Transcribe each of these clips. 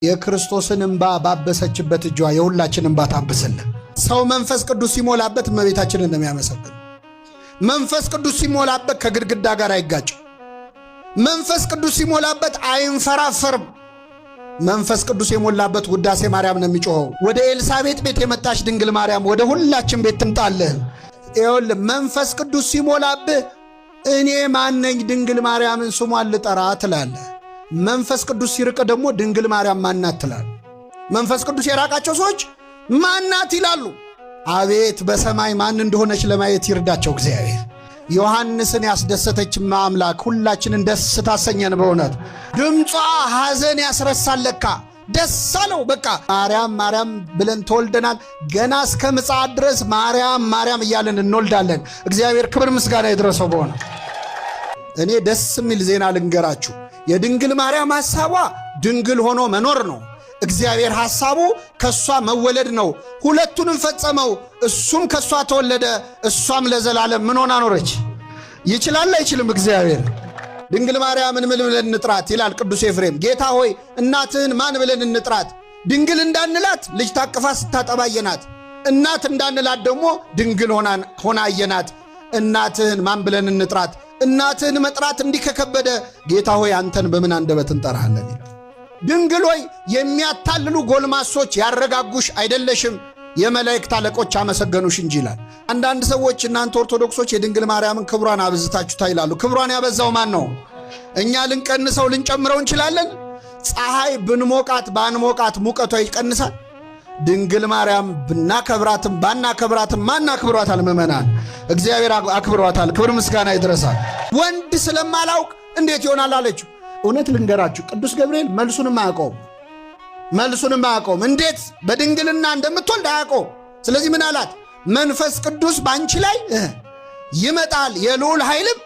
የክርስቶስን እንባ ባበሰችበት እጇ የሁላችን እንባ ታብስልን። ሰው መንፈስ ቅዱስ ሲሞላበት እመቤታችንን እንደሚያመሰግን መንፈስ ቅዱስ ሲሞላበት ከግድግዳ ጋር አይጋጭም። መንፈስ ቅዱስ ሲሞላበት አይንፈራፈርም። መንፈስ ቅዱስ የሞላበት ውዳሴ ማርያም ነው የሚጮኸው። ወደ ኤልሳቤጥ ቤት የመጣች ድንግል ማርያም ወደ ሁላችን ቤት ትምጣልህ። ይኸውልህ መንፈስ ቅዱስ ሲሞላብህ እኔ ማነኝ ድንግል ማርያምን ስሟን ልጠራ ትላለህ። መንፈስ ቅዱስ ሲርቅ ደግሞ ድንግል ማርያም ማናት ትላለህ። መንፈስ ቅዱስ የራቃቸው ሰዎች ማናት ይላሉ። አቤት በሰማይ ማን እንደሆነች ለማየት ይርዳቸው እግዚአብሔር። ዮሐንስን ያስደሰተች አምላክ ሁላችንን ደስ ታሰኘን። በእውነት ድምጿ ሐዘን ያስረሳለካ ደስ አለው። በቃ ማርያም ማርያም ብለን ተወልደናል። ገና እስከ ምጽአት ድረስ ማርያም ማርያም እያለን እንወልዳለን። እግዚአብሔር ክብር ምስጋና ይድረሰው። በሆነ እኔ ደስ የሚል ዜና ልንገራችሁ። የድንግል ማርያም ሐሳቧ ድንግል ሆኖ መኖር ነው። እግዚአብሔር ሐሳቡ ከሷ መወለድ ነው። ሁለቱንም ፈጸመው። እሱም ከሷ ተወለደ፣ እሷም ለዘላለም ምን ሆና ኖረች? ይችላል አይችልም? እግዚአብሔር ድንግል ማርያምን ምን ብለን እንጥራት ይላል ቅዱስ ኤፍሬም። ጌታ ሆይ እናትህን ማን ብለን እንጥራት? ድንግል እንዳንላት ልጅ ታቅፋ ስታጠባ አየናት። እናት እንዳንላት ደግሞ ድንግል ሆና አየናት። እናትህን ማን ብለን እንጥራት? እናትህን መጥራት እንዲህ ከከበደ ጌታ ሆይ አንተን በምን አንደበት እንጠራሃለን ይላል። ድንግል ሆይ የሚያታልሉ ጎልማሶች ያረጋጉሽ አይደለሽም፣ የመላእክት አለቆች አመሰገኑሽ እንጂ ይላል። አንዳንድ ሰዎች እናንተ ኦርቶዶክሶች የድንግል ማርያምን ክብሯን አብዝታችሁታ ይላሉ። ክብሯን ያበዛው ማን ነው? እኛ ልንቀንሰው ልንጨምረው እንችላለን? ፀሐይ ብንሞቃት ባንሞቃት ሙቀቷ ይቀንሳል? ድንግል ማርያም ብናከብራትም ባናከብራትም ማን አክብሯታል? ምእመናን እግዚአብሔር አክብሯታል። ክብር ምስጋና ይድረሳል። ወንድ ስለማላውቅ እንዴት ይሆናል አለችው። እውነት ልንገራችሁ ቅዱስ ገብርኤል መልሱንም አያውቀውም። እንዴት በድንግልና እንደምትወልድ አያውቀውም። ስለዚህ ምን አላት? መንፈስ ቅዱስ ባንቺ ላይ ይመጣል፣ የልዑል ኃይልም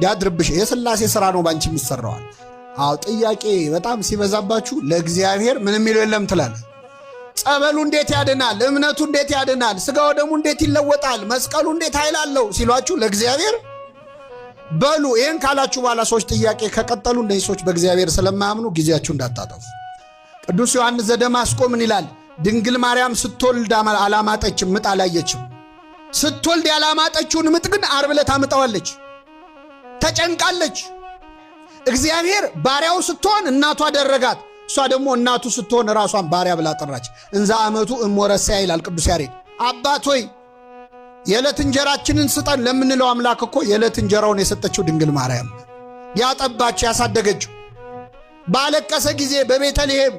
ያድርብሽ። የሥላሴ ሥራ ነው ባንቺ የሚሰራዋል። አዎ ጥያቄ በጣም ሲበዛባችሁ ለእግዚአብሔር ምንም የሚለው የለም ትላለ። ጸበሉ እንዴት ያድናል? እምነቱ እንዴት ያድናል? ሥጋው ደሙ እንዴት ይለወጣል? መስቀሉ እንዴት ኃይል አለው ሲሏችሁ ለእግዚአብሔር በሉ። ይህን ካላችሁ በኋላ ሰዎች ጥያቄ ከቀጠሉ እነዚህ ሰዎች በእግዚአብሔር ስለማያምኑ ጊዜያችሁ እንዳታጠፉ። ቅዱስ ዮሐንስ ዘደማስቆ ምን ይላል? ድንግል ማርያም ስትወልድ አላማጠችም፣ ምጥ አላየችም። ስትወልድ ያላማጠችውን ምጥ ግን ዓርብ ዕለት አምጣዋለች። ተጨንቃለች። እግዚአብሔር ባሪያው ስትሆን እናቱ አደረጋት። እሷ ደግሞ እናቱ ስትሆን ራሷን ባሪያ ብላ ጠራች። እንዛ ዓመቱ እሞረሰያ ይላል ቅዱስ ያሬድ። አባት ሆይ የዕለት እንጀራችንን ስጠን ለምንለው አምላክ እኮ የዕለት እንጀራውን የሰጠችው ድንግል ማርያም፣ ያጠባች ያሳደገችው። ባለቀሰ ጊዜ በቤተልሔም